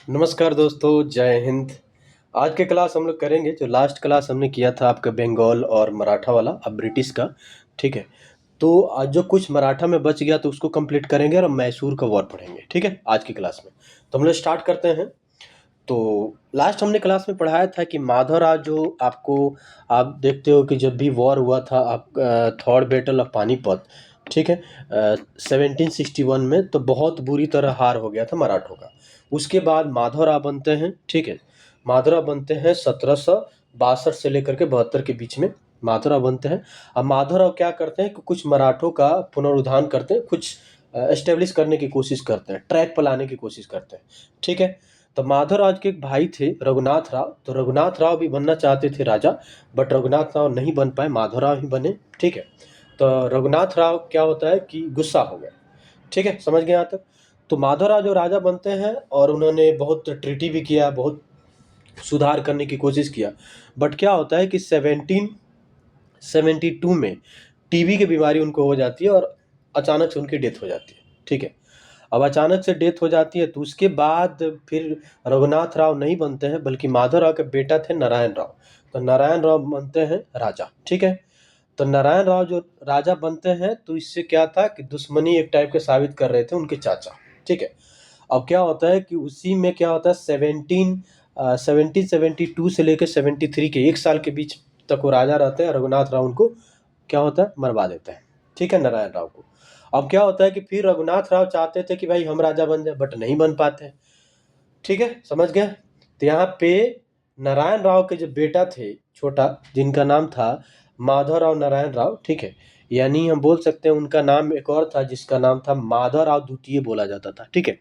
नमस्कार दोस्तों, जय हिंद। आज के क्लास हम लोग करेंगे जो लास्ट क्लास हमने किया था आपका बंगाल और मराठा वाला, अब ब्रिटिश का। ठीक है। तो आज जो कुछ मराठा में बच गया तो उसको कंप्लीट करेंगे और मैसूर का वॉर पढ़ेंगे। ठीक है, आज की क्लास में तो हम लोग स्टार्ट करते हैं। तो लास्ट हमने क्लास में पढ़ाया था कि माधवराव जो आपको, आप देखते हो कि जब भी वॉर हुआ था आप, थर्ड बैटल ऑफ पानीपत, ठीक है, 1761 में, तो बहुत बुरी तरह हार हो गया था मराठों का। उसके बाद माधवराव बनते हैं। ठीक है, माधवराव बनते हैं 1762 से लेकर के 72 के बीच में माधवराव बनते हैं। अब माधवराव क्या करते हैं कि कुछ मराठों का पुनरुद्धार करते हैं, कुछ एस्टेब्लिश करने की कोशिश करते हैं, ट्रैक पर लाने की कोशिश करते हैं। ठीक है। तो माधवराव के एक भाई थे रघुनाथ राव, तो रघुनाथ राव भी बनना चाहते थे राजा, बट रघुनाथ राव नहीं बन पाए, माधवराव ही बने। ठीक है। तो रघुनाथ राव क्या होता है कि गुस्सा हो गए। ठीक है, समझ गए यहाँ तक। तो माधवराव जो राजा बनते हैं और उन्होंने बहुत ट्रीटी भी किया, बहुत सुधार करने की कोशिश किया, बट क्या होता है कि 1772 में टीबी की बीमारी उनको हो जाती है और अचानक से उनकी डेथ हो जाती है। ठीक है। अब अचानक से डेथ हो जाती है तो उसके बाद फिर रघुनाथ राव नहीं बनते हैं, बल्कि माधवराव के बेटा थे नारायण राव। तो नारायण राव बनते हैं राजा। ठीक है। तो नारायण राव जो राजा बनते हैं तो इससे क्या था कि दुश्मनी एक टाइप के साबित कर रहे थे उनके चाचा। ठीक है। अब क्या होता है कि उसी में क्या होता है, 1772 से लेकर 73 के 1 साल के बीच तक वो राजा रहते हैं। रघुनाथ राव उनको क्या होता है, मरवा देते हैं। ठीक है, नारायण राव को। अब क्या होता है कि फिर रघुनाथ राव चाहते थे कि भाई हम राजा बन जाए, बट नहीं बन पाते हैं। ठीक है, समझ गए। तो यहाँ पे नारायण राव के जो बेटा थे छोटा, जिनका नाम था माधवराव नारायण राव। ठीक है, यानी हम बोल सकते हैं उनका नाम एक और था जिसका नाम था माधवराव द्वितीय बोला जाता था। ठीक है,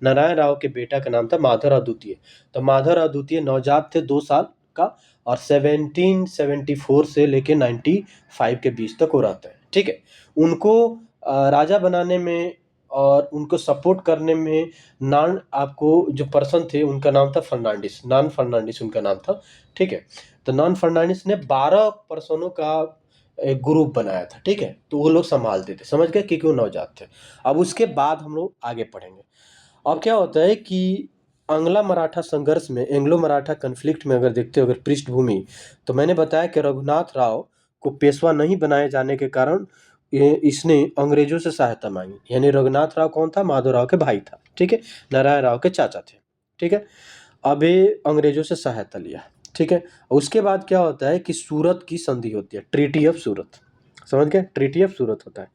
नारायण राव के बेटा का नाम था माधवराव द्वितीय। तो माधवराव द्वितीय नवजात थे 2 साल का, और 1774 से लेके 95 के बीच तक वो रहते हैं। ठीक है। उनको राजा बनाने में और उनको सपोर्ट करने में नान, आपको जो पर्सन थे उनका नाम था फर्नांडिस, नान फर्नांडिस उनका नाम था। ठीक है। तो नान फर्नांडिस ने 12 पर्सनों का एक ग्रुप बनाया था। ठीक है, तो वो लोग संभालते थे, समझ गए, क्योंकि वो नवजात थे। अब उसके बाद हम लोग आगे पढ़ेंगे। अब क्या होता है कि आंग्ला मराठा संघर्ष में, एंग्लो मराठा कन्फ्लिक्ट में अगर देखते हो अगर पृष्ठभूमि, तो मैंने बताया कि रघुनाथ राव को पेशवा नहीं बनाए जाने के कारण इसने अंग्रेजों से सहायता मांगी। यानी रघुनाथ राव कौन था, माधवराव के भाई था। ठीक है, नारायण राव के चाचा थे। ठीक है। अब ये अंग्रेजों से सहायता लिया। ठीक है। उसके बाद क्या होता है कि सूरत की संधि होती है, ट्रीटी ऑफ सूरत। समझ गए, ट्रीटी ऑफ सूरत होता है।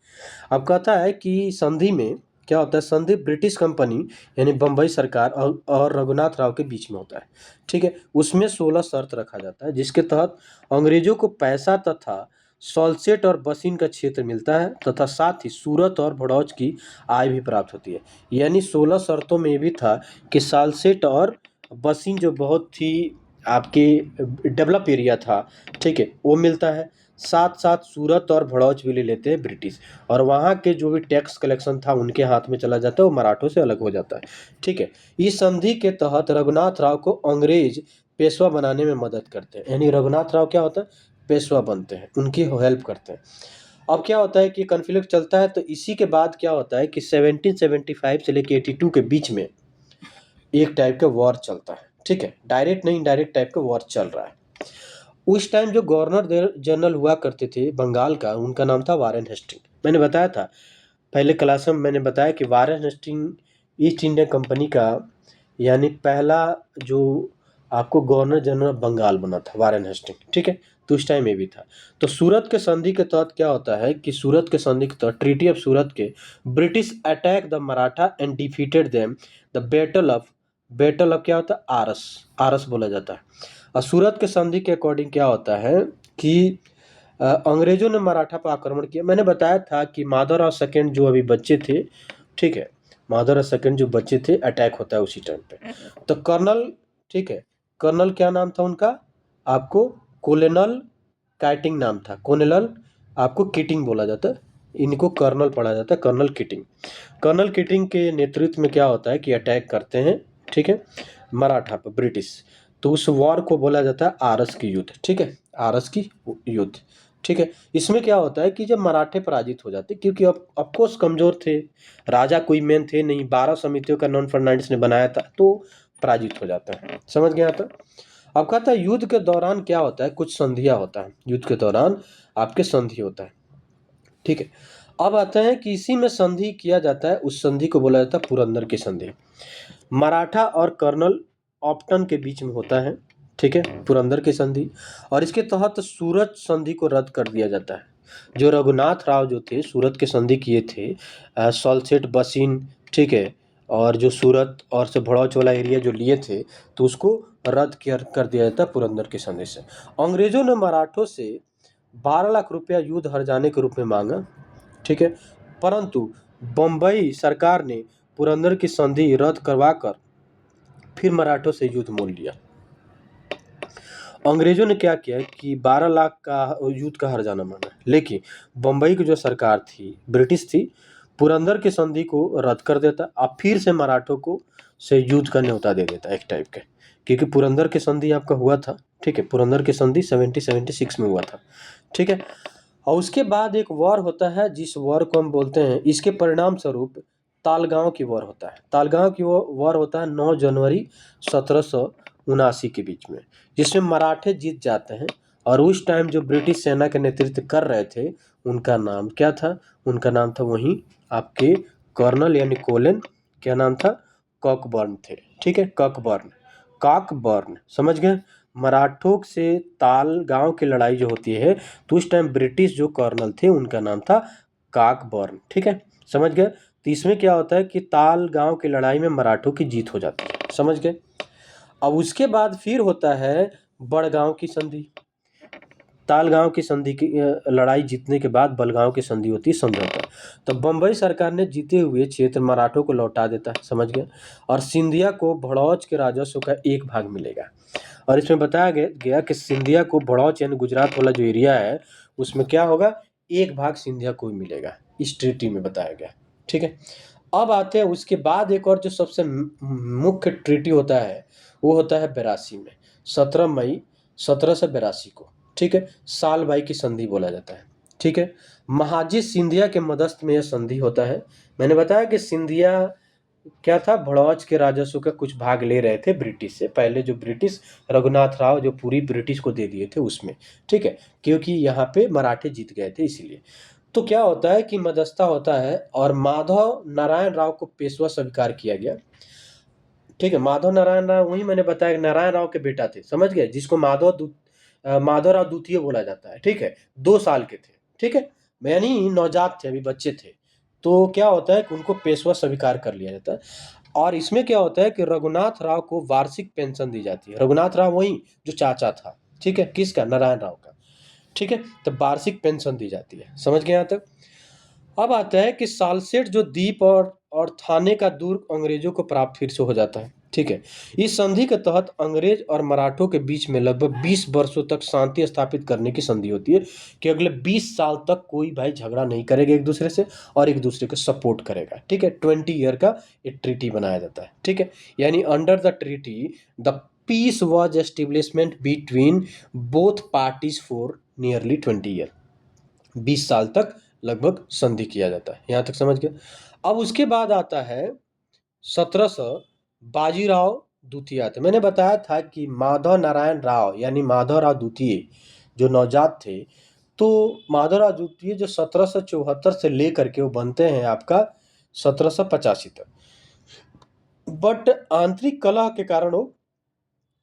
अब कहता है कि संधि में क्या होता है, संधि ब्रिटिश कंपनी यानी बम्बई सरकार और रघुनाथ राव के बीच में होता है। ठीक है। उसमें 16 शर्त रखा जाता है जिसके तहत अंग्रेजों को पैसा तथा सॉल्सेट और बसिन का क्षेत्र मिलता है, तथा साथ ही सूरत और भड़ौच की आय भी प्राप्त होती है। यानी 16 शर्तों में ये भी था कि सालसेट और बसिन जो बहुत ही आपके डेवलप एरिया था, ठीक है, वो मिलता है। साथ साथ सूरत और भड़ौच भी ले लेते हैं ब्रिटिश, और वहाँ के जो भी टैक्स कलेक्शन था उनके हाथ में चला जाता है, वो मराठों से अलग हो जाता है। ठीक है। इस संधि के तहत रघुनाथ राव को अंग्रेज पेशवा बनाने में मदद करते हैं। यानी रघुनाथ राव क्या होता है, पेशवा बनते हैं, उनकी हेल्प करते हैं। अब क्या होता है कि कन्फ्लिक्ट चलता है, तो इसी के बाद क्या होता है कि 1775 से लेकर 82 के बीच में एक टाइप का वॉर चलता है। ठीक है, डायरेक्ट नहीं इनडायरेक्ट टाइप का वॉर चल रहा है। उस टाइम जो गवर्नर जनरल हुआ करते थे बंगाल का, उनका नाम था वारेन हेस्टिंग। मैंने बताया था पहले क्लास में, मैंने बताया कि Warren Hasting East India company का यानी पहला जो आपको गवर्नर जनरल बंगाल बना था, वारेन हेस्टिंग। ठीक है। तो उस टाइम ये भी था। तो सूरत के संधि के तहत क्या होता है कि सूरत के संधि के तहत, ट्रीटी ऑफ सूरत के, British attack the Maratha and defeated them the battle of क्या होता है, आरस, आरस बोला जाता है। और सूरत के संधि के अकॉर्डिंग क्या होता है कि अंग्रेजों ने मराठा पर आक्रमण किया। मैंने बताया था कि माधवराव सेकंड जो अभी बच्चे थे, ठीक है, माधवराव सेकंड जो बच्चे थे, अटैक होता है उसी टाइम पे। तो कर्नल, ठीक है, कर्नल क्या नाम था उनका, आपको कोलोनल काइटिंग नाम था, कोलोनल आपको किटिंग बोला जाता है, इनको कर्नल पढ़ा जाता है, कर्नल किटिंग। कर्नल किटिंग के नेतृत्व में क्या होता है कि अटैक करते हैं, ठीक है, मराठा पर ब्रिटिश। तो उस वॉर को बोला जाता है आरस की युद्ध। ठीक है, आरस की युद्ध। ठीक है। इसमें क्या होता है कि जब मराठे पराजित हो जाते, क्योंकि अब ऑफकोर्स कमजोर थे, राजा कोई मेन थे नहीं, 12 समितियों का नॉन फर्नांडिस ने बनाया था, तो पराजित हो जाता है। समझ गया? तो अब कहता है युद्ध के दौरान क्या होता है, कुछ संधियां होता है, युद्ध के दौरान आपके संधि होता है, ठीक है। अब आते हैं कि इसी में संधि किया जाता है, उस संधि को बोला जाता है पुरंदर की संधि। मराठा और कर्नल ऑप्टन के बीच में होता है, ठीक है, पुरंदर की संधि। और इसके तहत सूरत संधि को रद्द कर दिया जाता है। जो रघुनाथ राव जो थे सूरत के संधि किए थे, सॉल्सेट बसिन, ठीक है, और जो सूरत और से भड़ौच वाला एरिया जो लिए थे, तो उसको रद्द कर दिया जाता है पुरंदर की संधि से। अंग्रेजों ने मराठों से 12 लाख रुपया युद्ध हर जाने के रूप में मांगा, ठीक है, परंतु बम्बई सरकार ने पुरंदर की संधि रद्द करवाकर फिर मराठों से युद्ध मोल लिया। अंग्रेजों ने क्या किया कि 12 लाख का युद्ध का हर्जाना मांगा, लेकिन बम्बई की जो सरकार थी, ब्रिटिश थी, पुरंदर की संधि को रद्द कर देता और फिर से मराठों को से युद्ध का न्योता दे देता एक टाइप के, क्योंकि पुरंदर की संधि आपका हुआ था, ठीक है, पुरंदर की संधि 1776 में हुआ था, ठीक है। और उसके बाद एक वॉर होता है, जिस वॉर को हम बोलते हैं, इसके परिणाम स्वरूप तालगांव की वॉर होता है। तालगांव की वॉर होता है 9 जनवरी 1779 के बीच में, जिसमें मराठे जीत जाते हैं। और उस टाइम जो ब्रिटिश सेना के नेतृत्व कर रहे थे, उनका नाम क्या था? उनका नाम था वही आपके कर्नल यानी कोलेन, क्या नाम था? कॉकबर्न थे, ठीक है, कॉकबर्न, कॉकबर्न, समझ गए? मराठों से तालगांव की लड़ाई जो होती है, तो उस टाइम ब्रिटिश जो कर्नल थे उनका नाम था कॉकबर्न, ठीक है, समझ गए? तो इसमें क्या होता है कि तालगांव की लड़ाई में मराठों की जीत हो जाती है, समझ गए? अब उसके बाद फिर होता है बड़गांव की संधि। तालगांव की संधि की लड़ाई जीतने के बाद बलगांव की संधि होती है, समझौता। तो बम्बई सरकार ने जीते हुए क्षेत्र मराठों को लौटा देता है, समझ गए? और सिंधिया को भड़ौच के राजस्व का एक भाग मिलेगा। और इसमें बताया गया कि सिंधिया को भड़ौच यानी गुजरात वाला जो एरिया है, उसमें क्या होगा, एक भाग सिंधिया को भी मिलेगा, इस ट्रीटी में बताया गया, ठीक है। अब आते हैं उसके बाद एक और जो सबसे मुख्य ट्रीटी होता है, वो होता है 82 में, 17 मई 1782 को, ठीक है, सालबाई की संधि बोला जाता है, ठीक है। महाजी सिंधिया के मदद में यह संधि होता है। मैंने बताया कि सिंधिया क्या था, भड़ौच के राजस्व का कुछ भाग ले रहे थे ब्रिटिश से, पहले जो ब्रिटिश रघुनाथ राव जो पूरी ब्रिटिश को दे दिए थे उसमें, ठीक है, क्योंकि यहाँ पे मराठे जीत गए थे इसीलिए। तो क्या होता है कि मदस्ता होता है और माधव नारायण राव को पेशवा स्वीकार किया गया, ठीक है। माधव नारायण राव वही मैंने बताया नारायण राव के बेटा थे, समझ गए, जिसको माधवराव द्वितीय बोला जाता है, ठीक है। 2 साल के थे, ठीक है, यानी नवजात थे, अभी बच्चे थे। तो क्या होता है कि उनको पेशवा स्वीकार कर लिया जाता है। और इसमें क्या होता है कि रघुनाथ राव को वार्षिक पेंशन दी जाती है। रघुनाथ राव वही जो चाचा था, ठीक है, किसका? नारायण राव का, ठीक है। तो वार्षिक पेंशन दी जाती है, समझ गए यहाँ तक? अब आता है कि सालसेट जो द्वीप और थाने का दुर्ग अंग्रेजों को प्राप्त फिर से हो जाता है, ठीक है। इस संधि के तहत अंग्रेज और मराठों के बीच में लगभग 20 वर्षों तक शांति स्थापित करने की संधि होती है कि अगले 20 साल तक कोई भाई झगड़ा नहीं करेगा एक दूसरे से और एक दूसरे को सपोर्ट करेगा, ठीक है। 20 ईयर का एक ट्रीटी बनाया जाता है, ठीक है। यानी under the treaty the peace was establishment between both parties for nearly 20 year, 20 साल तक लगभग संधि किया जाता है, यहाँ तक समझ गए। अब उसके बाद आता है 1700 बाजीराव द्वितीय आते। मैंने बताया था कि माधव नारायण राव यानी माधवराव द्वितीय जो नवजात थे, तो माधवराव द्वितीय जो 1774 से लेकर के वो बनते हैं आपका 1785 तक, बट आंतरिक कलह के कारण वो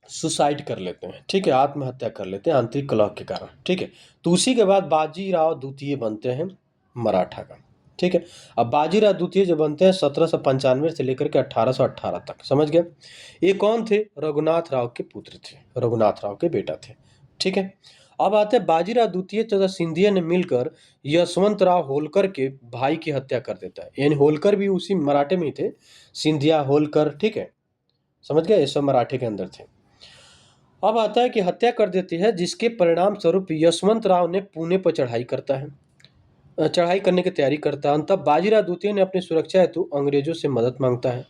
सुसाइड कर लेते हैं, ठीक है, आत्महत्या कर लेते हैं आंतरिक कलह के कारण, ठीक है। तो उसी के बाद बाजीराव द्वितीय बनते हैं मराठा का, ठीक है। अब बाजीराव द्वितीय जो बनते हैं 1795 से लेकर के 1818 तक, समझ गए? ये कौन थे? रघुनाथ राव के पुत्र थे, रघुनाथ राव के बेटा थे, ठीक है। अब आते हैं बाजीराव द्वितीय तथा सिंधिया ने मिलकर यशवंत राव होलकर के भाई की हत्या कर देता है, यानी होलकर भी उसी मराठे में ही थे, सिंधिया होलकर, ठीक है, समझ गए, ये सब मराठे के अंदर थे। अब आता है कि हत्या कर देती है, जिसके परिणाम स्वरूप यशवंत राव ने पुणे पर चढ़ाई करता है, चढ़ाई करने की तैयारी करता है। तब बाजीराव द्वितीय ने अपनी सुरक्षा हेतु अंग्रेजों से मदद मांगता है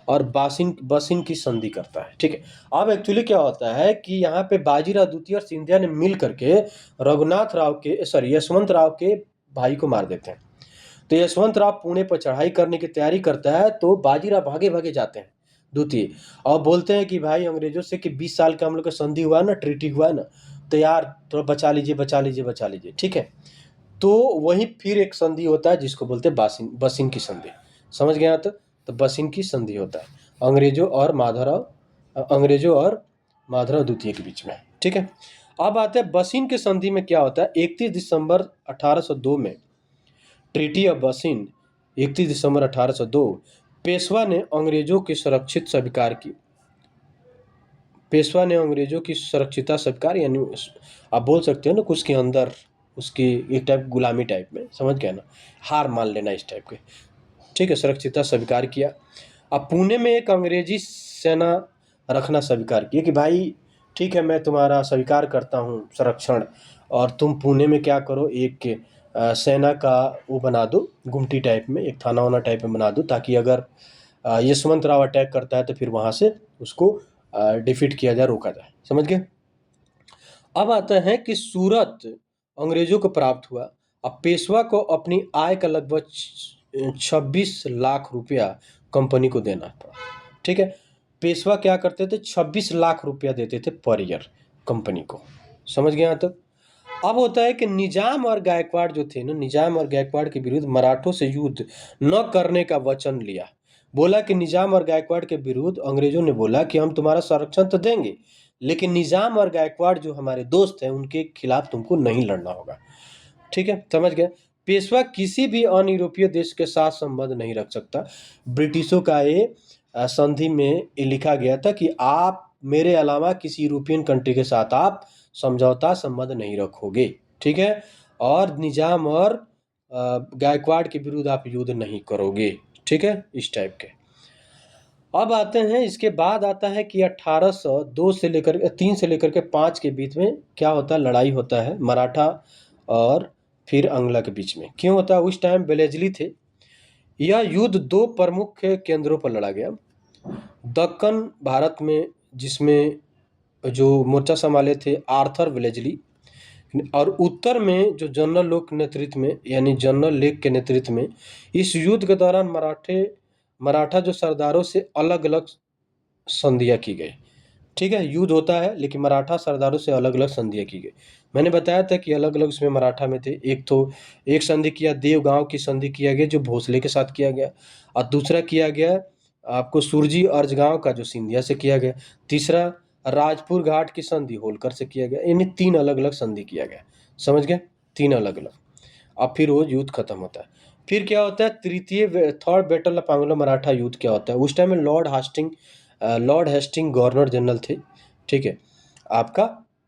और बसिन की संधि करता है, ठीक है। अब एक्चुअली क्या होता है कि यहाँ पे बाजीराव द्वितीय और सिंधिया ने मिल करके रघुनाथ राव के सॉरी यशवंत राव के भाई को मार देते हैं। तो यशवंत राव पुणे पर चढ़ाई करने की तैयारी करता है, तो बाजीराव भागे भागे जाते हैं, द्वितीय। और बोलते हैं कि भाई अंग्रेजों से कि 20 साल का हम लोग का संधि हुआ ना, ट्रीटी हुआ ना, तो यार थोड़ा बचा लीजिए, बचा लीजिए, बचा लीजिए, ठीक है। तो वहीं फिर एक संधि होता है जिसको बोलते हैं बसिन की संधि। समझ गए यहाँ तक? तो बसिन की संधि होता है अंग्रेजों और माधवराव द्वितीय के बीच में, ठीक है। अब आते हैं बसिन की संधि में क्या होता है। 31 दिसंबर 1802 में ट्रीटी ऑफ बसिन, 31 दिसंबर 1802 पेशवा ने अंग्रेजों की सुरक्षित स्वीकार की। पेशवा ने अंग्रेजों की सुरक्षिता स्वीकार, यानी आप बोल सकते हो ना कुछ के अंदर उसकी एक टाइप गुलामी टाइप में, समझ गया ना, हार मान लेना इस टाइप के, ठीक है। सुरक्षिता स्वीकार किया। अब पुणे में एक अंग्रेजी सेना रखना स्वीकार किया कि भाई ठीक है, मैं तुम्हारा स्वीकार करता हूँ संरक्षण, और तुम पुणे में क्या करो, एक सेना का वो बना दो, गुमटी टाइप में, एक थाना वाना टाइप में बना दो, ताकि अगर यशवंत राव अटैक करता है तो फिर वहाँ से उसको डिफीट किया जाए, रोका जाए। समझ गए? अब आता है कि सूरत अंग्रेजों को प्राप्त हुआ। अब पेशवा को अपनी आय का लगभग 26 लाख रुपया कंपनी को देना पड़ा, ठीक है। पेशवा क्या करते थे, 26 लाख रुपया देते थे पर ईयर कंपनी को। समझ गए यहाँ तक? अब होता है कि निजाम और गायकवाड़ जो थे ना, निजाम और गायकवाड़ के विरुद्ध मराठों से युद्ध न करने का वचन लिया। बोला कि निजाम और गायकवाड़ के विरुद्ध अंग्रेजों ने बोला कि हम तुम्हारा संरक्षण तो देंगे, लेकिन निजाम और गायकवाड़ जो हमारे दोस्त हैं उनके खिलाफ तुमको नहीं लड़ना होगा, ठीक है। समझ गए? पेशवा किसी भी अन्य यूरोपीय देश के साथ संबंध नहीं रख सकता। ब्रिटिशों का ये संधि में ये लिखा गया था कि आप मेरे अलावा किसी यूरोपियन कंट्री के साथ आप समझौता संबंध नहीं रखोगे, ठीक है। और निजाम और गायकवाड़ के विरुद्ध आप युद्ध नहीं करोगे, ठीक है, इस टाइप के। अब आते हैं, इसके बाद आता है कि 1802 से लेकर 3 से लेकर के 5 के बीच में क्या होता है, लड़ाई होता है मराठा और फिर अंगला के बीच में। क्यों होता है? उस टाइम बेलेजली थे। यह युद्ध 2 प्रमुख केंद्रों पर लड़ा गया। दक्कन भारत में, जिसमें जो मोर्चा संभाले थे आर्थर वेलेजली, और उत्तर में जो जनरल लोक के नेतृत्व में, यानी जनरल लेक के नेतृत्व में, इस युद्ध के दौरान मराठा जो सरदारों से अलग अलग संधियां की गई, ठीक है। युद्ध होता है लेकिन मराठा सरदारों से अलग अलग संधियां की गई। मैंने बताया था कि अलग अलग उसमें मराठा में थे। एक संधि किया, देवगांव की संधि किया गया जो भोसले के साथ किया गया, और दूसरा किया गया आपको सुरजी अर्जगांव का जो सिंधिया से किया गया, तीसरा राजपुर घाट की संधि होलकर से किया गया। यानी 3 अलग अलग संधि किया गया। समझ गए? 3 अलग अलग। अब फिर वो युद्ध खत्म होता है। फिर क्या होता है, third battle of Anglo Maratha युद्ध क्या होता है। उस टाइम में लॉर्ड हेस्टिंग गवर्नर जनरल थे, ठीक है, आपका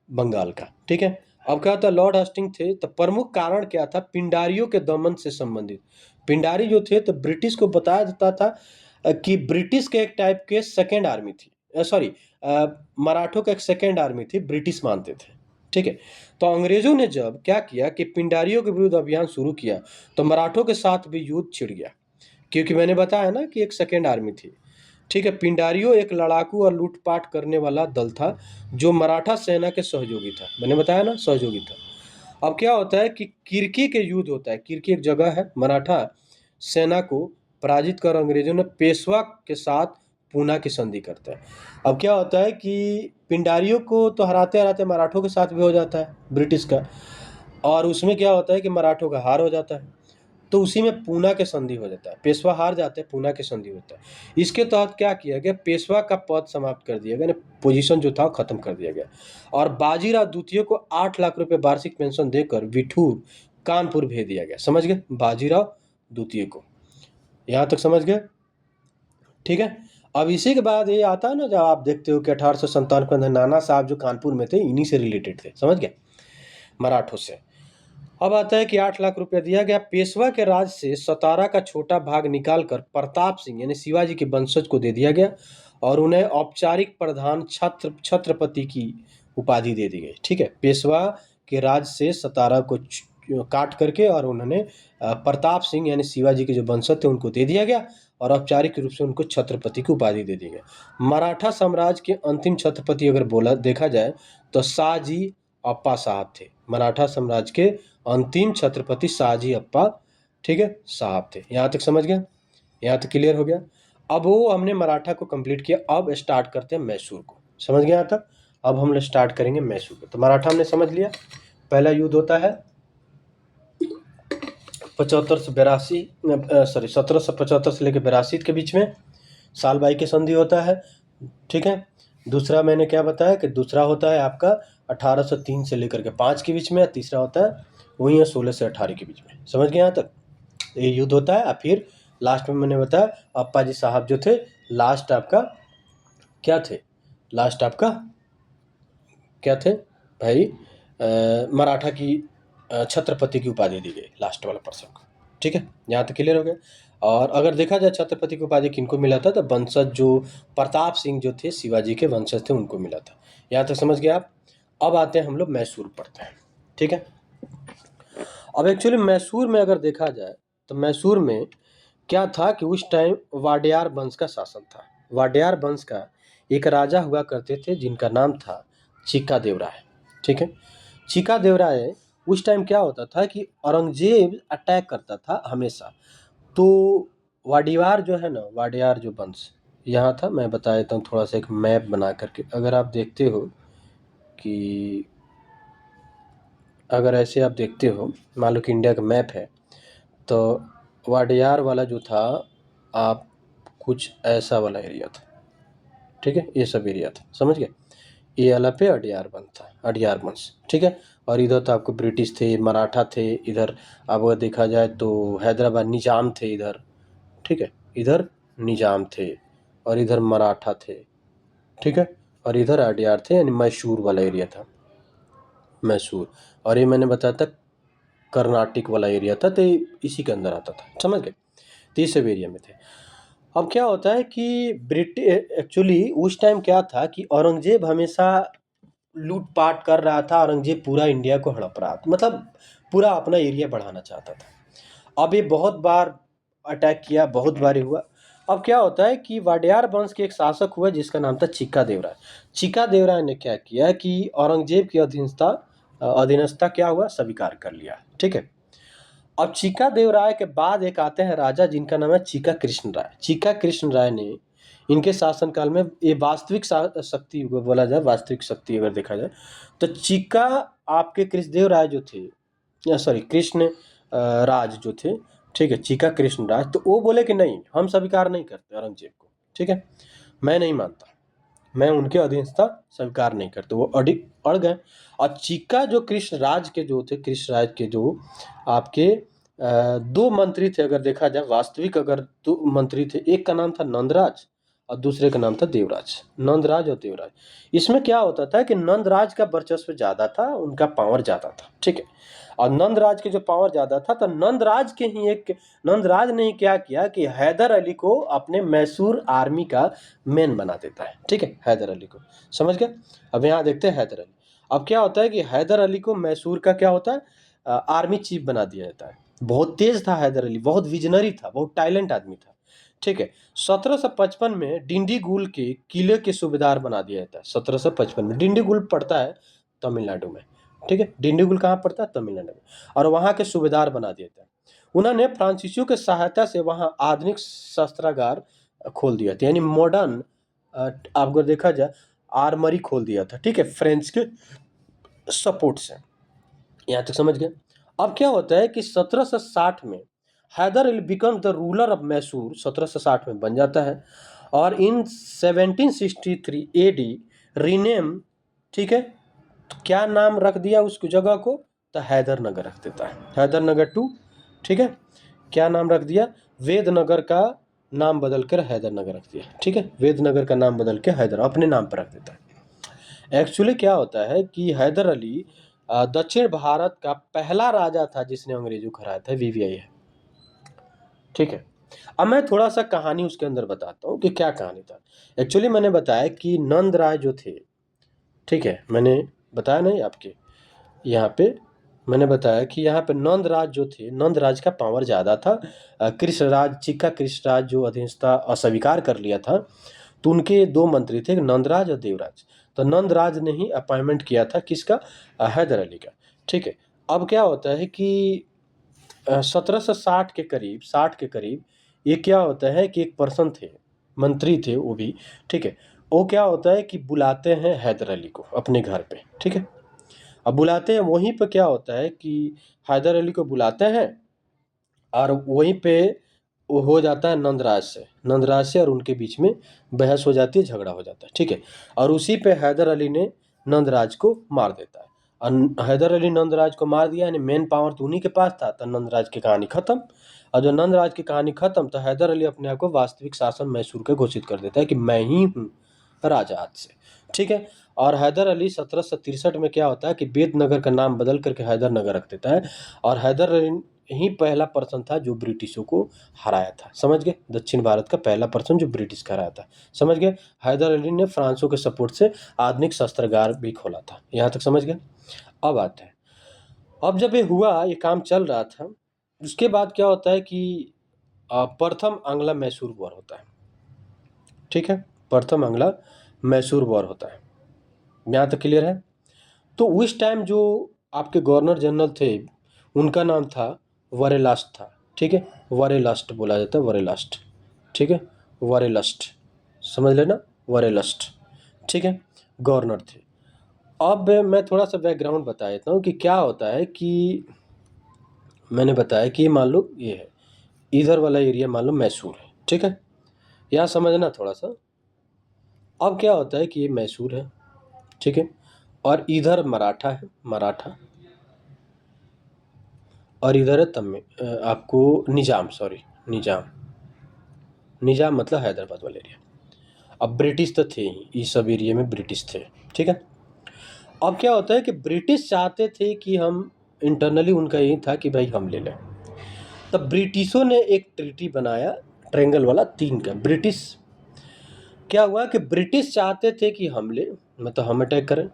बंगाल का, ठीक है। अब क्या होता है, लॉर्ड हेस्टिंग थे तो प्रमुख कारण क्या था, पिंडारियों के दमन से संबंधित। पिंडारी जो थे तो ब्रिटिश को बताया जाता था कि ब्रिटिश के एक टाइप के सेकेंड आर्मी थी, सॉरी, मराठों का एक सेकेंड आर्मी थी, ब्रिटिश मानते थे, ठीक है। तो अंग्रेजों ने जब क्या किया कि पिंडारियों के विरुद्ध अभियान शुरू किया, तो मराठों के साथ भी युद्ध छिड़ गया, क्योंकि मैंने बताया ना कि एक सेकेंड आर्मी थी, ठीक है। पिंडारियों एक लड़ाकू और लूटपाट करने वाला दल था जो मराठा सेना के सहयोगी था। मैंने बताया ना, सहयोगी था। अब क्या होता है कि किर्की के युद्ध होता है। किर्की एक जगह है, मराठा सेना को पराजित कर अंग्रेजों ने पेशवा के साथ पूना की संधि करते हैं। अब क्या होता है कि पिंडारियों को तो हराते हराते मराठों के साथ भी हो जाता है ब्रिटिश का, और उसमें क्या होता है कि मराठों का हार हो जाता है। तो उसी में पूना के संधि हो जाता है। पेशवा हार जाते हैं, पूना के संधि होता है। इसके तहत क्या किया गया, पेशवा का पद समाप्त कर दिया गया, पोजीशन जो था खत्म कर दिया गया, और बाजीराव द्वितीय को 8 लाख रुपए वार्षिक पेंशन देकर विठूर कानपुर भेज दिया गया। समझ गए? बाजीराव द्वितीय को। यहाँ तक समझ गए? ठीक है। अब इसी के बाद ये आता है ना, जब आप देखते हो कि 1857 के अंदर नाना साहब जो कानपुर में थे, इन्हीं से रिलेटेड थे। समझ गए? मराठों से। अब आता है कि 8 लाख रुपया दिया गया। पेशवा के राज से सतारा का छोटा भाग निकालकर प्रताप सिंह यानी शिवाजी के वंशज को दे दिया गया, और उन्हें औपचारिक प्रधान छत्रपति की उपाधि दे दी गई, ठीक है। पेशवा के राज से सतारा को काट करके और उन्होंने प्रताप सिंह यानी शिवाजी के जो वंशज थे उनको दे दिया गया, और औपचारिक रूप से उनको छत्रपति की उपाधि दे दी गई। मराठा साम्राज्य के अंतिम छत्रपति अगर बोला देखा जाए तो शाहजी अप्पा साहब थे। मराठा साम्राज्य के अंतिम छत्रपति शाहजी अप्पा, ठीक है, साहब थे। यहाँ तक समझ गए? यहाँ तक क्लियर हो गया? अब वो हमने मराठा को कंप्लीट किया, अब स्टार्ट करते हैं मैसूर को। समझ गए यहाँ तक? अब हम स्टार्ट करेंगे मैसूर को। तो मराठा हमने समझ लिया। पहला युद्ध होता है 75 से 82, सॉरी 1775 से लेकर 82 के बीच में साल बाई की संधि होता है। ठीक है। दूसरा मैंने क्या बताया कि दूसरा होता है आपका 1803 से लेकर के 5 के बीच में। तीसरा होता है वही है 16 से 18 के बीच में। समझ गए यहाँ तक? ये युद्ध होता है। और फिर लास्ट में मैंने बताया अप्पा जी साहब जो थे लास्ट आपका क्या थे, लास्ट आपका क्या थे भाई, मराठा की छत्रपति की उपाधि दी गई लास्ट वाला पर्सन को। ठीक है, यहाँ तक क्लियर हो गया। और अगर देखा जाए छत्रपति की उपाधि किनको मिला था, तो वंशज जो प्रताप सिंह जो थे शिवाजी के वंशज थे उनको मिला था। यहाँ तक समझ गए आप? अब आते हैं हम लोग मैसूर पढ़ते हैं। ठीक है। अब एक्चुअली मैसूर में अगर देखा जाए तो मैसूर में क्या था कि उस टाइम वाडियार वंश का शासन था। वाडियार वंश का एक राजा हुआ करते थे जिनका नाम था चीका देवराय। ठीक है। चीका देवराय उस टाइम क्या होता था कि औरंगजेब अटैक करता था हमेशा। तो वाडियार जो है ना, वाडियार जो वंश यहाँ था, मैं बता देता हूँ थोड़ा सा एक मैप बना करके। अगर आप देखते हो कि अगर ऐसे आप देखते हो, मान लो कि इंडिया का मैप है, तो वाडियार वाला जो था आप कुछ ऐसा वाला एरिया था। ठीक है, ये सब एरिया था। समझ गए? ये वाला पे अडियार वंश था, अडियार वंश। ठीक है। और इधर तो आपको ब्रिटिश थे, मराठा थे। इधर अब अगर देखा जाए तो हैदराबाद निजाम थे इधर। ठीक है, इधर निजाम थे और इधर मराठा थे। ठीक है। और इधर अडियार थे, यानी मैसूर वाला एरिया था, मैसूर। और ये मैंने बताया था कर्नाटक वाला एरिया था, तो ये इसी के अंदर आता था। समझ गए? तो ये सब एरिया में थे। अब क्या होता है कि ब्रिटिश एक्चुअली उस टाइम क्या था कि औरंगजेब हमेशा लूटपाट कर रहा था। औरंगजेब पूरा इंडिया को हड़प रहा था, मतलब पूरा अपना एरिया बढ़ाना चाहता था। अब ये बहुत बार अटैक किया, बहुत बार हुआ। अब क्या होता है कि वाडियार वंश के एक शासक हुआ जिसका नाम था चीका देवराय। चीका देवराय ने क्या किया कि औरंगजेब की अधीनस्था क्या हुआ, स्वीकार कर लिया। ठीक है। अब चीका देवराय के बाद एक आते हैं राजा जिनका नाम है चीका कृष्ण राय। चीका कृष्ण राय ने इनके शासनकाल में ये वास्तविक शक्ति बोला जाए, वास्तविक शक्ति अगर देखा जाए तो चीका आपके कृष्णदेव राय जो थे, या सॉरी कृष्ण राज जो थे। ठीक है, चीका कृष्ण राज, तो वो बोले कि नहीं, हम स्वीकार नहीं करते औरंगजेब को। ठीक है, मैं नहीं मानता, मैं उनके अधीनस्था स्वीकार नहीं करते। वो अड़ गए। और चीका जो कृष्ण राज के जो थे, कृष्ण राज के जो आपके दो मंत्री थे, अगर देखा जाए वास्तविक अगर दो मंत्री थे, एक का नाम था नंदराज और दूसरे का नाम था देवराज। नंदराज और देवराज, इसमें क्या होता था कि नंदराज का वर्चस्व ज्यादा था, उनका पावर ज्यादा था। ठीक है। और नंदराज के जो पावर ज्यादा था, तो नंदराज के ही एक नंदराज ने क्या किया कि हैदर अली को अपने मैसूर आर्मी का मेन बना देता है। ठीक है, हैदर अली को। समझ गए? अब यहाँ देखते हैं हैदर अली। अब क्या होता है कि हैदर अली को मैसूर का क्या होता है, आर्मी चीफ बना दिया जाता है। बहुत तेज था हैदर अली, बहुत विजनरी था, बहुत टैलेंट आदमी था। ठीक है। 1755 में डिंडीगुल के किले के सूबेदार बना दिया जाता है। 1755 में डिंडीगुल पड़ता है तमिलनाडु में। ठीक है, डिंडीगुल कहाँ पड़ता है? तमिलनाडु में। और वहाँ के सूबेदार बना दिया जाता है। उन्होंने फ्रांसीसियों के सहायता से वहाँ आधुनिक शस्त्रागार खोल दिया था, यानी मॉडर्न आपको देखा जाए आर्मरी खोल दिया था। ठीक है, फ्रेंच के सपोर्ट से। यहाँ तक समझ गए? अब क्या होता है कि 1760 में Hyder Ali become the ruler of Mysore, 1760 में बन जाता है। और इन 1763 एडी रीनेम, ठीक है, तो क्या नाम रख दिया उस जगह को, तो हैदर नगर रख देता है, हैदर नगर टू। ठीक है, क्या नाम रख दिया, वेदनगर का नाम बदल कर हैदर नगर रख दिया। ठीक है, वेदनगर का नाम बदल के हैदर अपने नाम पर रख देता है। एक्चुअली क्या होता है कि हैदर अली दक्षिण भारत का पहला राजा था जिसने अंग्रेजों को हराया था, वीवीआई है। ठीक है। अब मैं थोड़ा सा कहानी उसके अंदर बताता हूँ कि क्या कहानी था। एक्चुअली मैंने बताया कि नंद राय जो थे, ठीक है, मैंने बताया नहीं आपके यहाँ पे, मैंने बताया कि यहाँ पे नंदराज जो थे, नंदराज का पावर ज़्यादा था। कृष्णराज, चीका कृष्णराज जो अधीनस्था अस्वीकार कर लिया था, तो उनके दो मंत्री थे, नंदराज और देवराज। तो नंदराज ने ही अपॉइंटमेंट किया था किसका, हैदर अली का। ठीक है। अब क्या होता है कि 1760 के करीब, 60 के करीब, ये क्या होता है कि एक पर्सन थे, मंत्री थे वो भी, ठीक है। वो क्या होता है कि बुलाते हैं हैदर अली को अपने घर पे, ठीक है। अब बुलाते हैं, वहीं पे क्या होता है कि हैदर अली को बुलाते हैं और वहीं पे वो हो जाता है नंदराज से और उनके बीच में बहस हो जाती है, झगड़ा हो जाता है, ठीक है। और उसी पे हैदर अली ने नंदराज को मार देता है। और हैदर अली नंदराज को मार दिया, यानी मेन पावर तो उन्हीं के पास था, तो नंदराज की कहानी खत्म। और जो नंदराज की कहानी खत्म, तो हैदर अली अपने आप को वास्तविक शासन मैसूर के घोषित कर देता है कि मैं ही हूँ राजा आज से, ठीक है। और हैदर अली 1763 में क्या होता है कि बेदनगर का नाम बदल करके हैदर नगर रख देता है। और हैदर अली ही पहला पर्सन था जो ब्रिटिशों को हराया था, समझ गए। दक्षिण भारत का पहला पर्सन जो ब्रिटिश का हराया था, समझ गए। हैदर अली ने फ्रांसों के सपोर्ट से आधुनिक शस्त्रागार भी खोला था। यहाँ तक समझ गए। अब आते हैं, अब जब ये हुआ, ये काम चल रहा था, उसके बाद क्या होता है कि प्रथम आंग्ला मैसूर वॉर होता है, ठीक है। प्रथम आंग्ला मैसूर वॉर होता है, यहाँ तक क्लियर है। तो उस टाइम जो आपके गवर्नर जनरल थे, उनका नाम था वरेलास्ट था, ठीक है। वरेलास्ट बोला जाता है, वरेलास्ट, ठीक है। वरेलस्ट, समझ लेना, वरेलस्ट, ठीक है, गवर्नर थे। अब मैं थोड़ा सा बैकग्राउंड बता देता हूँ कि क्या होता है कि मैंने बताया कि मान लो ये है, इधर वाला एरिया मान लो मैसूर है, ठीक है। यहाँ समझना थोड़ा सा। अब क्या होता है कि ये मैसूर है, ठीक है, और इधर मराठा है, मराठा, और इधर है आपको निजाम, सॉरी निजाम, निजाम मतलब हैदराबाद वाला एरिया। अब ब्रिटिश तो थे ही, इस सब एरिया में ब्रिटिश थे, ठीक है। अब क्या होता है कि ब्रिटिश चाहते थे कि हम इंटरनली, उनका यही था कि भाई हम ले लें। तब ब्रिटिशों ने एक ट्रीटी बनाया, ट्रायंगल वाला 3 का। ब्रिटिश क्या हुआ कि ब्रिटिश चाहते थे कि हम ले, मतलब हम अटैक करें,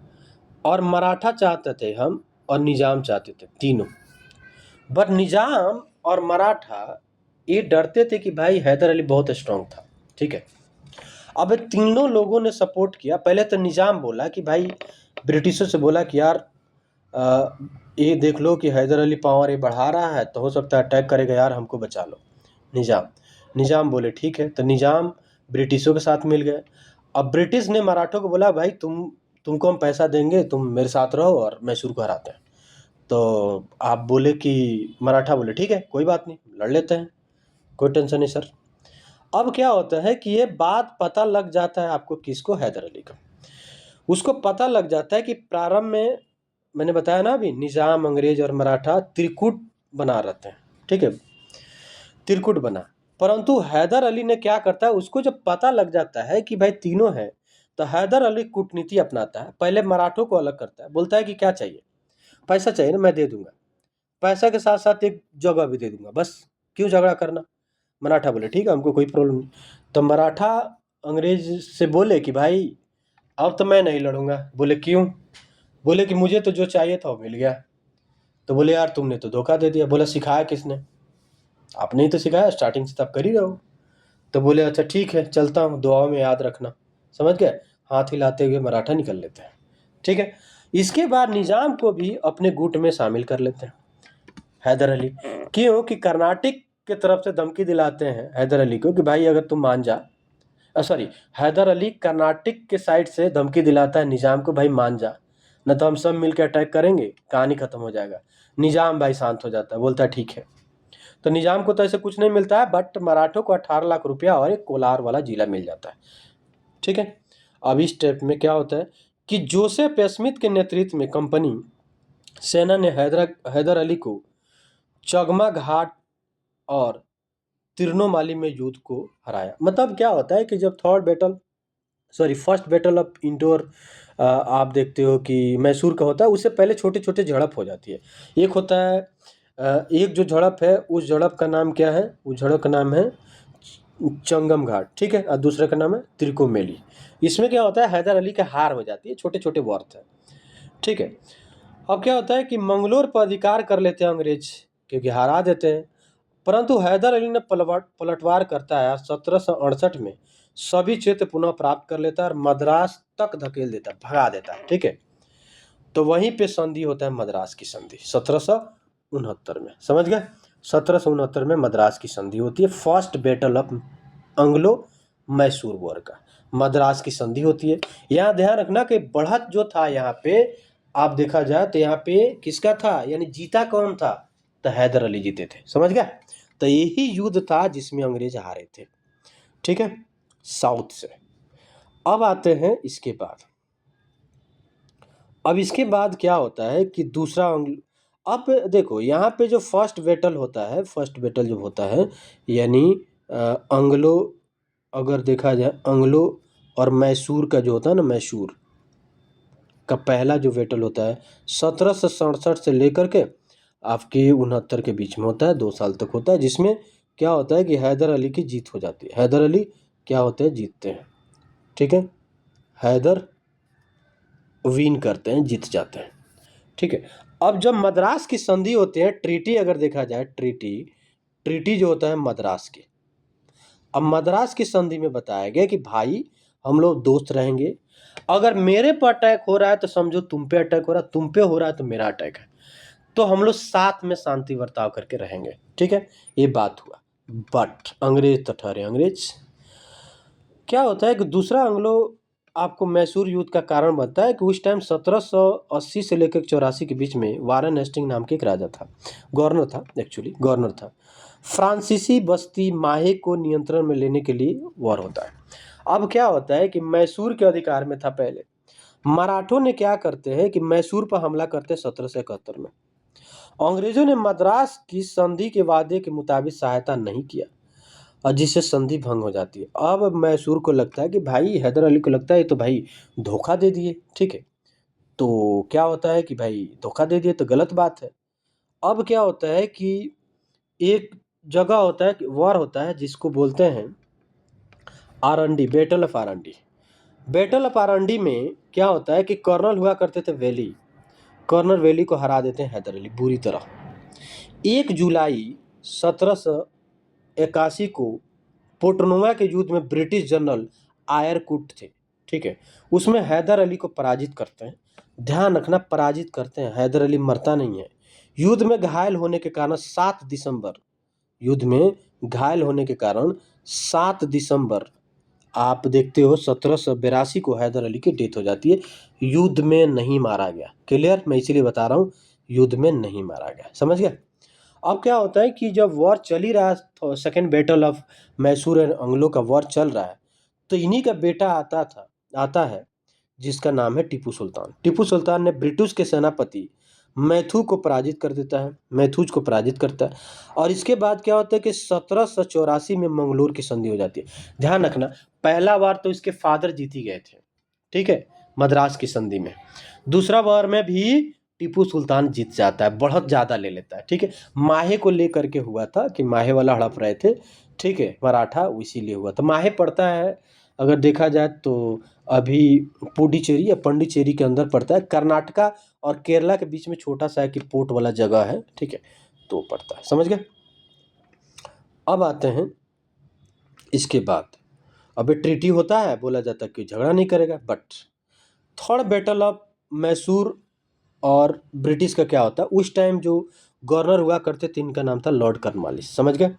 और मराठा चाहते थे हम, और निजाम चाहते थे, तीनों। बट निजाम और मराठा ये डरते थे कि भाई हैदर अली बहुत स्ट्रांग था, ठीक है। अब तीनों लोगों ने सपोर्ट किया। पहले तो निजाम बोला कि भाई, ब्रिटिशों से बोला कि यार ये देख लो कि हैदर अली पावर ये बढ़ा रहा है, तो हो सकता है अटैक करेगा यार, हमको बचा लो। निजाम बोले ठीक है, तो निजाम ब्रिटिशों के साथ मिल गए। अब ब्रिटिश ने मराठों को बोला भाई तुमको हम पैसा देंगे, तुम मेरे साथ रहो और मैसूर को हराते हैं। तो आप बोले कि मराठा बोले ठीक है, कोई बात नहीं, लड़ लेते हैं, कोई टेंशन नहीं सर। अब क्या होता है कि ये बात पता लग जाता है आपको, किसको, हैदर अली को। उसको पता लग जाता है कि प्रारंभ में मैंने बताया ना अभी, निजाम, अंग्रेज और मराठा त्रिकूट बना रहते हैं, ठीक है, त्रिकूट बना। परंतु हैदर अली ने क्या करता है, उसको जब पता लग जाता है कि भाई तीनों हैं, तो हैदर अली कूटनीति अपनाता है। पहले मराठों को अलग करता है, बोलता है कि क्या चाहिए, पैसा चाहिए ना, मैं दे दूंगा, पैसा के साथ साथ एक जगह भी दे दूंगा, बस क्यों झगड़ा करना। मराठा बोले ठीक है, हमको कोई प्रॉब्लम नहीं। तो मराठा अंग्रेज से बोले कि भाई अब तो मैं नहीं लड़ूंगा। बोले क्यों? बोले कि मुझे तो जो चाहिए था वो मिल गया। तो बोले यार तुमने तो धोखा दे दिया। बोला सिखाया किसने? आपने ही तो सिखाया, स्टार्टिंग से तो आप कर ही रहे हो। तो बोले अच्छा ठीक है, चलता हूँ, दुआओं में याद रखना। समझ गए? हाथ हिलाते हुए मराठा निकल लेते हैं, ठीक है। इसके बाद निजाम को भी अपने गुट में शामिल कर लेते हैं हैदर अली। क्यों? कि कर्नाटक के तरफ से धमकी दिलाते हैं हैदर अली को कि भाई अगर तुम मान जा, सॉरी, हैदर अली कर्नाटक के साइड से धमकी दिलाता है निजाम को, भाई मान जा, न तो हम सब मिलकर अटैक करेंगे, कहानी खत्म हो जाएगा। निजाम भाई शांत हो जाता है, बोलता है ठीक है। तो निजाम को तो ऐसे कुछ नहीं मिलता है, बट मराठों को 18 लाख रुपया और एक कोलार वाला जिला मिल जाता है, ठीक है। अब इस स्टेप में क्या होता है कि जोसेफ स्मिथ के नेतृत्व में कंपनी सेना ने हैदर अली को चगमा घाट और तिरनोमाली में युद्ध को हराया। मतलब क्या होता है कि जब फर्स्ट बैटल ऑफ इंडोर आप देखते हो कि मैसूर का होता है, उससे पहले छोटे छोटे झड़प हो जाती है। एक होता है एक जो झड़प है, उस झड़प का नाम क्या है? उस झड़प का नाम है चंगम घाट, ठीक है, और दूसरे का नाम है त्रिकोमेली। इसमें क्या होता है, हैदर अली का हार हो जाती है, छोटे छोटे वॉर थे, ठीक है। अब क्या होता है कि मंगलोर पर अधिकार कर लेते हैं अंग्रेज, क्योंकि हरा देते हैं। परंतु हैदर अली ने पलटवार करता है, 1768 में सभी क्षेत्र पुनः प्राप्त कर लेता है और मद्रास तक धकेल देता है, भगा देता है, ठीक है। तो वहीं पे संधि होता है, मद्रास की संधि 1769 में, समझ गए? 1769 में मद्रास की संधि होती है, first battle of Anglo Mysore war का, मद्रास की संधि होती है। यहाँ ध्यान रखना कि बढ़त जो था यहाँ पे, आप देखा जाए तो यहाँ पे किसका था, यानी जीता कौन था, तो हैदर अली जीते थे। समझ गया। तो यही युद्ध था जिसमें अंग्रेज हारे थे। ठीक है, साउथ से। अब आते हैं इसके बाद, अब इसके बाद क्या होता है कि दूसरा अब देखो यहाँ पे जो फर्स्ट बैटल होता है, फर्स्ट बैटल जो होता है यानी अंग्लो, अगर देखा जाए अंग्लो और मैसूर का जो होता है ना, मैसूर का पहला जो बैटल होता है 1767 से लेकर के आपके 69 के बीच में होता है, 2 साल तक होता है, जिसमें क्या होता है कि हैदर अली की जीत हो जाती है। हैदर अली क्या होते हैं, जीतते हैं। ठीक है, हैदर विन करते हैं, जीत जाते हैं। ठीक है, अब जब मद्रास की संधि होती है, ट्रीटी अगर देखा जाए, ट्रीटी जो होता है मद्रास की, अब मद्रास की संधि में बताया गया कि भाई हम लोग दोस्त रहेंगे, अगर मेरे पर अटैक हो रहा है तो समझो तुम पे अटैक हो रहा है, तुम पे हो रहा है तो मेरा अटैक है, तो हम लोग साथ में शांति बर्ताव करके रहेंगे। ठीक है, ये बात हुआ। बट अंग्रेज तो ठहरे अंग्रेज। क्या होता है कि दूसरा एंग्लो आपको मैसूर युद्ध का कारण बनता है कि उस टाइम 1780 से लेकर 84 के बीच में वारन हेस्टिंग नाम के एक राजा था, गवर्नर था, एक्चुअली गवर्नर था। फ्रांसीसी बस्ती माहे को नियंत्रण में लेने के लिए वॉर होता है। अब क्या होता है कि मैसूर के अधिकार में था पहले, मराठों ने क्या करते हैं कि मैसूर पर हमला करते 1771 में। अंग्रेजों ने मद्रास की संधि के वादे के मुताबिक सहायता नहीं किया और जिससे संधि भंग हो जाती है। अब मैसूर को लगता है कि भाई, हैदर अली को लगता है ये तो भाई धोखा दे दिए। ठीक है, तो क्या होता है कि भाई धोखा दे दिए तो गलत बात है। अब क्या होता है कि एक जगह होता है, वॉर होता है जिसको बोलते हैं आरंडी, बैटल ऑफ आरंडी। बैटल ऑफ आरंडी में क्या होता है कि कर्नल हुआ करते थे वैली, कर्नल वैली को हरा देते हैं हैदर अली बुरी तरह। 1 जुलाई 1781 को पोर्टनोवा के युद्ध में ब्रिटिश जनरल आयरकुट थे। ठीक है, उसमें हैदर अली को पराजित करते हैं। ध्यान रखना, पराजित करते हैं, हैदर अली मरता नहीं है। युद्ध में घायल होने के कारण 7 दिसंबर, युद्ध में घायल होने के कारण 7 दिसंबर आप देखते हो 1782 को हैदर अली की डेथ हो जाती है। युद्ध में नहीं मारा गया। क्लियर, मैं इसीलिए बता रहा हूँ, युद्ध में नहीं मारा गया। समझ गया। अब क्या होता है कि जब वॉर चल ही रहा है, second battle of Mysore and Anglo का वॉर चल रहा है, तो इन्हीं का बेटा आता है जिसका नाम है टीपू सुल्तान। टीपू सुल्तान ने ब्रिटिश के सेनापति मैथू को पराजित कर देता है, मैथूज को पराजित करता है। और इसके बाद क्या होता है कि 1784 में मंगलोर की संधि हो जाती है। ध्यान रखना, पहला बार तो इसके फादर जीत ही गए थे। ठीक है, मद्रास की संधि में। दूसरा बार में भी टीपू सुल्तान जीत जाता है, बहुत ज़्यादा ले लेता है। ठीक है, माहे को लेकर के हुआ था कि माहे वाला हड़प रहे थे। ठीक है, मराठा, इसीलिए हुआ था। माहे पड़ता है अगर देखा जाए तो अभी पुडुचेरी या पंडिचेरी के अंदर पड़ता है, कर्नाटका और केरला के बीच में छोटा सा है कि पोर्ट वाला जगह है। ठीक है, तो पड़ता है। समझ गए। अब आते हैं इसके बाद, अब ट्रीटी होता है, बोला जाता है कि झगड़ा नहीं करेगा। But third battle of Mysore और ब्रिटिश का क्या होता है, उस टाइम जो गवर्नर हुआ करते थे इनका नाम था लॉर्ड कॉर्नवालिस। समझ गए।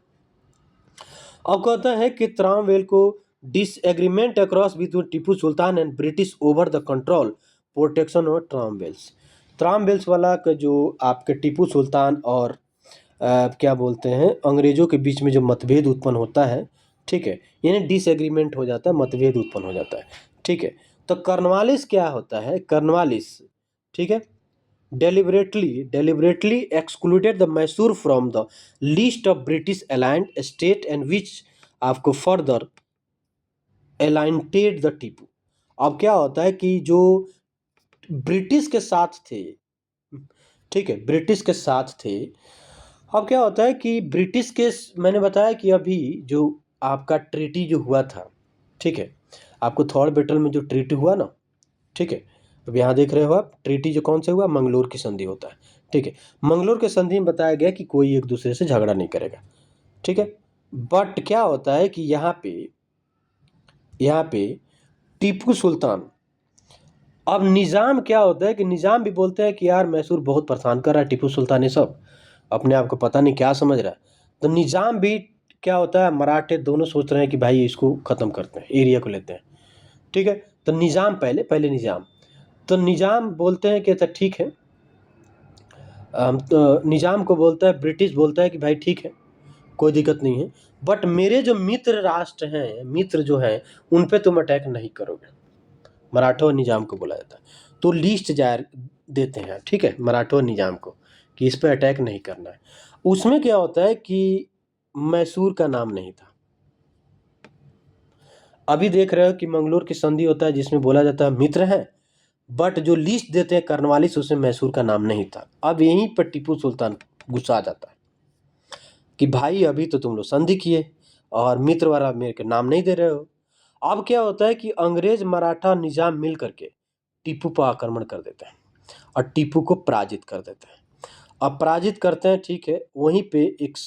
अब कहता है कि त्रामवेल को disagreement across between Tipu Sultan and British over the control protection of त्रामवेल्स। त्रामवेल्स वाला का जो आपके टीपू सुल्तान और क्या बोलते हैं अंग्रेजों के बीच में जो मतभेद उत्पन्न होता है, ठीक है, यानी डिसएग्रीमेंट हो जाता है, मतभेद उत्पन्न हो जाता है। ठीक है, तो कॉर्नवालिस क्या होता है, कॉर्नवालिस, ठीक है, deliberately excluded the Mysore from the list of British aligned state and which आपको further allied the Tipu। अब क्या होता है कि जो ब्रिटिश के साथ थे, ठीक है, ब्रिटिश के साथ थे। अब क्या होता है कि ब्रिटिश के, मैंने बताया कि अभी जो आपका ट्रीटी जो हुआ था, ठीक है, आपको थर्ड बैटल में जो ट्रीटी हुआ ना, ठीक है, अब यहाँ देख रहे हो आप, ट्रीटी जो कौन से हुआ, मंगलोर की संधि होता है। ठीक है, मंगलोर की संधि में बताया गया कि कोई एक दूसरे से झगड़ा नहीं करेगा। ठीक है, बट क्या होता है कि यहाँ पे टीपू सुल्तान, अब निज़ाम क्या होता है कि निज़ाम भी बोलते हैं कि यार मैसूर बहुत परेशान कर रहा है टीपू सुल्तान, ये सब अपने आप को पता नहीं क्या समझ रहा है। तो निज़ाम भी क्या होता है, मराठे दोनों सोच रहे हैं कि भाई इसको ख़त्म करते हैं, एरिया को लेते हैं, ठीक है। तो निज़ाम पहले निज़ाम, तो निज़ाम बोलते हैं कि अच्छा ठीक है, तो निज़ाम को बोलता है, ब्रिटिश बोलता है कि भाई ठीक है, कोई दिक्कत नहीं है, बट मेरे जो मित्र राष्ट्र हैं, मित्र जो हैं, उन पे तुम अटैक नहीं करोगे। मराठों और निज़ाम को बोला जाता है। तो लिस्ट जारी देते हैं, ठीक है, मराठों और निज़ाम को, कि इस पे अटैक नहीं करना है। उसमें क्या होता है कि मैसूर का नाम नहीं था। अभी देख रहे हो कि मंगलोर की संधि होता है जिसमें बोला जाता है मित्र हैं, बट जो लिस्ट देते हैं कर्नवालिस, उसमें मैसूर का नाम नहीं था। अब यहीं पर टीपू सुल्तान गुस्सा आ जाता है कि भाई अभी तो तुम लोग संधि किए और मित्र वाला मेरे के नाम नहीं दे रहे हो। अब क्या होता है कि अंग्रेज, मराठा, निजाम मिल करके टीपू पर आक्रमण कर देते हैं और टीपू को पराजित कर देते हैं। अब पराजित करते हैं, ठीक है, वहीं पे एक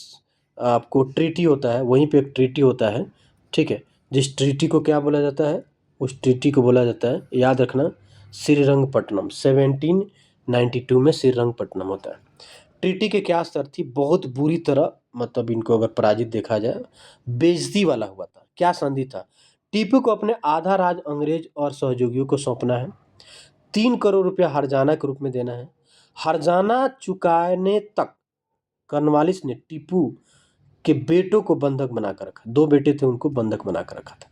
आपको ट्रीटी होता है, वहीं पे एक ट्रीटी होता है, ठीक है, जिस ट्रीटी को क्या बोला जाता है, उस ट्रीटी को बोला जाता है, याद रखना, श्रीरंगपट्टनम। 1792 में श्रीरंगपट्टनम होता है। ट्रीटी के क्या शर्त थी, बहुत बुरी तरह, मतलब इनको अगर पराजित देखा जाए, बेइज्जती वाला हुआ था। क्या संधि था, टीपू को अपने आधा राज अंग्रेज और सहयोगियों को सौंपना है, 3 करोड़ रुपया हर्जाना के रूप में देना है। हर्जाना चुकाने तक कर्नवालिस ने टीपू के बेटों को बंधक बनाकर रखा, 2 बेटे थे, उनको बंधक बनाकर रखा था,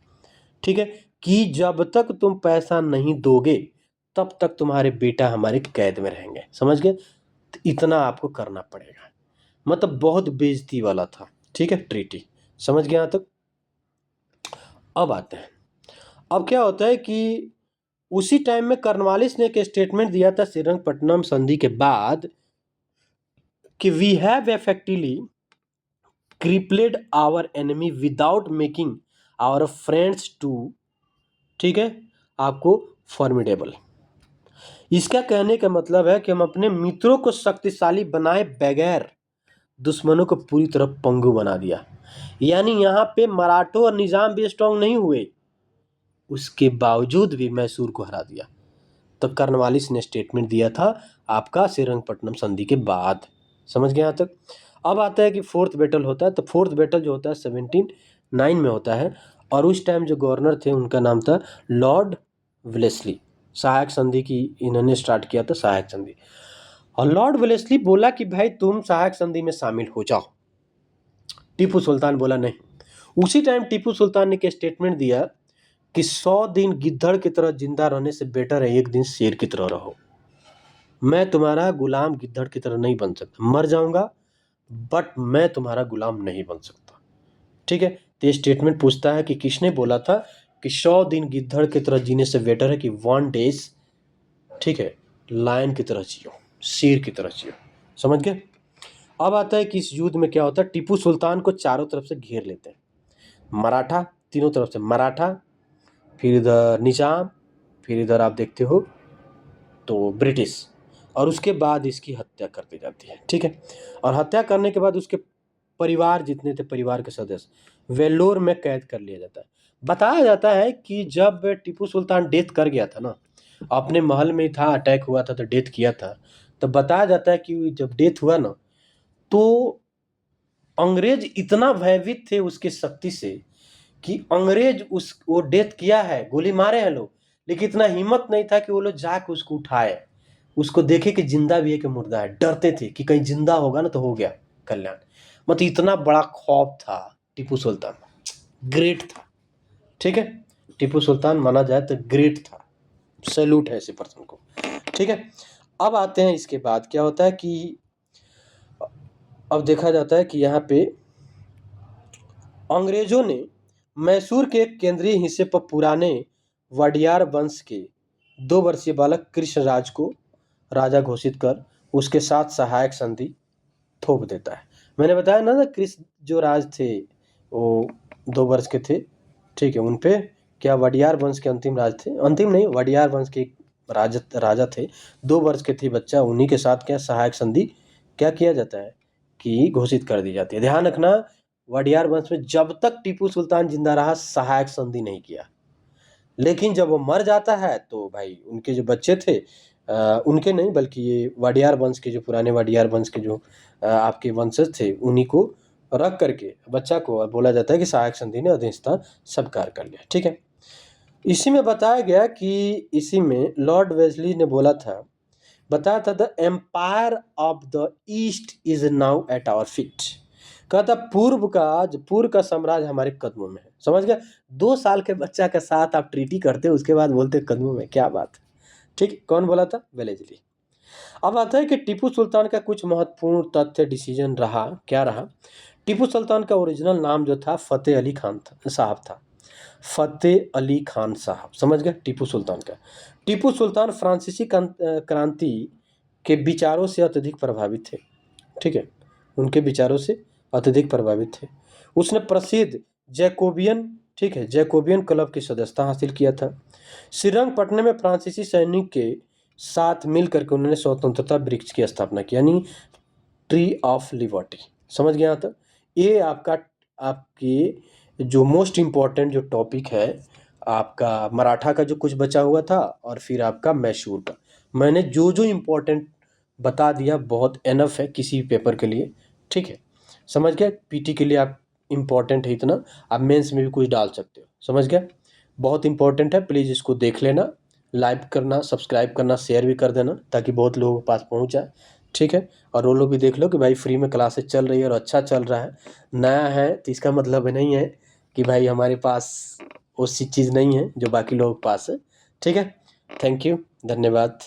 ठीक है, कि जब तक तुम पैसा नहीं दोगे तब तक तुम्हारे बेटा हमारे कैद में रहेंगे, समझ गए। तो इतना आपको करना पड़ेगा, मतलब बहुत बेइज्जती वाला था, ठीक है, ट्रीटी, समझ गए यहाँ तक। अब आते हैं, अब क्या होता है कि उसी टाइम में कर्नवालिस ने एक स्टेटमेंट दिया था श्रीरंगपट्टनम संधि के बाद कि we have effectively crippled our enemy without making our friends too, ठीक है, आपको फॉर्मिडेबल। इसका कहने का मतलब है कि हम अपने मित्रों को शक्तिशाली बनाए बगैर दुश्मनों को पूरी तरह पंगु बना दिया। यानी यहाँ पे मराठों और निजाम भी स्ट्रांग नहीं हुए, उसके बावजूद भी मैसूर को हरा दिया। तो कर्नवालिस ने स्टेटमेंट दिया था आपका श्रीरंगपट्टनम संधि के बाद, समझ गए यहाँ तक। अब आता है कि फोर्थ बैटल होता है, तो फोर्थ बैटल जो होता है 1709 में होता है, और उस टाइम जो गवर्नर थे उनका नाम था लॉर्ड वेलेस्ली। सहायक संधि की इन्होंने स्टार्ट किया था, सहायक संधि, और लॉर्ड वेलेस्ली बोला कि भाई तुम सहायक संधि में शामिल हो जाओ। टीपू सुल्तान बोला नहीं। उसी टाइम टीपू सुल्तान ने क्या स्टेटमेंट दिया कि 100 दिन गिद्दड़ की तरह जिंदा रहने से बेटर है एक दिन शेर की तरह रहो। मैं तुम्हारा गुलाम गिद्दड़ की तरह नहीं बन सकता, मर जाऊंगा बट मैं तुम्हारा गुलाम नहीं बन सकता, ठीक है। तो ये स्टेटमेंट पूछता है कि किसने बोला था कि 100 दिन गिद्दड़ की तरह जीने से बेटर है कि 1 डेज, ठीक है, लायन की तरह जियो, शेर की तरह जियो, समझ गए। अब आता है कि इस युद्ध में क्या होता है, टीपू सुल्तान को चारों तरफ से घेर लेते हैं मराठा, तीनों तरफ से मराठा, फिर इधर निजाम, फिर इधर आप देखते हो तो ब्रिटिश, और उसके बाद इसकी हत्या कर दी जाती है, ठीक है। और हत्या करने के बाद उसके परिवार जितने थे, परिवार के सदस्य वेल्लोर में कैद कर लिया जाता है। बताया जाता है कि जब टीपू सुल्तान डेथ कर गया था ना, अपने महल में ही था, अटैक हुआ था तो डेथ किया था, तो बताया जाता है कि जब डेथ हुआ ना, तो अंग्रेज इतना भयभीत थे उसकी शक्ति से कि अंग्रेज वो डेथ किया है, गोली मारे हैं लोग, लेकिन इतना हिम्मत नहीं था कि वो लोग जाके उसको उठाए, उसको देखे कि जिंदा भी है कि मुर्दा है। डरते थे कि कहीं जिंदा होगा ना तो हो गया कल्याण। मतलब इतना बड़ा खौफ था टीपू सुल्तान, ग्रेट था, ठीक है। टीपू सुल्तान माना जाए तो ग्रेट था, सैल्यूट है ऐसे पर्सन को, ठीक है। अब आते हैं, इसके बाद क्या होता है कि अब देखा जाता है कि यहाँ पे अंग्रेजों ने मैसूर के एक केंद्रीय हिस्से पर पुराने वडियार वंश के 2 वर्षीय बालक कृष्णराज को राजा घोषित कर उसके साथ सहायक संधि थोप देता है। मैंने बताया ना, कृष्ण जो राज थे वो 2 वर्ष के थे, ठीक है, उनपे क्या वडियार वंश के अंतिम राज थे, अंतिम नहीं, वडियार वंश के राजा थे, 2 वर्ष के थे बच्चा, उन्हीं के साथ क्या सहायक संधि क्या किया जाता है कि घोषित कर दी जाती है। ध्यान रखना, वडियार वंश में जब तक टीपू सुल्तान जिंदा रहा सहायक संधि नहीं किया, लेकिन जब वो मर जाता है तो भाई उनके जो बच्चे थे, उनके नहीं बल्कि ये वाडियार वंश के जो पुराने वाडियार वंश के जो आपके वंशज थे उन्हीं को रख करके बच्चा को बोला जाता है कि सहायक संधि ने अधीनस्थ सब कार्य कर लिया। ठीक है, इसी में बताया गया कि इसी में लॉर्ड वेल्लेसली ने बताया था the empire of the east is now at our feet. कहता पूर्व का साम्राज्य हमारे कदमों में है। समझ गया, 2 साल के बच्चा के साथ आप ट्रीटी करते हो, उसके बाद बोलते कदमों में, क्या बात है। ठीक, कौन बोला था? वेलेस्ली। अब आता है कि टीपू सुल्तान का कुछ महत्वपूर्ण तथ्य डिसीजन रहा। क्या रहा? टीपू सुल्तान का ओरिजिनल नाम जो था फतेह अली खान साहब था। फतेह अली खान साहब, समझ गए, टीपू सुल्तान का। टीपू सुल्तान फ्रांसीसी क्रांति के विचारों से अत्यधिक प्रभावित थे। ठीक है, उनके विचारों से अत्यधिक प्रभावित थे। उसने प्रसिद्ध जैकोबियन, ठीक है, जैकोबियन क्लब की सदस्यता हासिल किया था। श्रीरंगपट्टनम में फ्रांसीसी सैनिक के साथ मिलकर के उन्होंने स्वतंत्रता वृक्ष की स्थापना की, यानी ट्री ऑफ लिबर्टी। समझ गया? तो ये आपकी जो मोस्ट इम्पोर्टेंट जो टॉपिक है, आपका मराठा का जो कुछ बचा हुआ था और फिर आपका मैसूर का, मैंने जो जो इम्पोर्टेंट बता दिया, बहुत एनफ है किसी पेपर के लिए। ठीक है, समझ गए? पीटी के लिए आप इम्पोर्टेंट है इतना, आप मेंस में भी कुछ डाल सकते हो। समझ गए? बहुत इंपॉर्टेंट है, प्लीज़ इसको देख लेना, लाइक करना, सब्सक्राइब करना, शेयर भी कर देना ताकि बहुत लोगों के पास पहुंच जाए। ठीक है, और वो लोग भी देख लो कि भाई फ्री में क्लासेस चल रही है और अच्छा चल रहा है। नया है तो इसका मतलब नहीं है कि भाई हमारे पास वो सी चीज़ नहीं है जो बाकी लोगों के पास है। ठीक है, थैंक यू, धन्यवाद।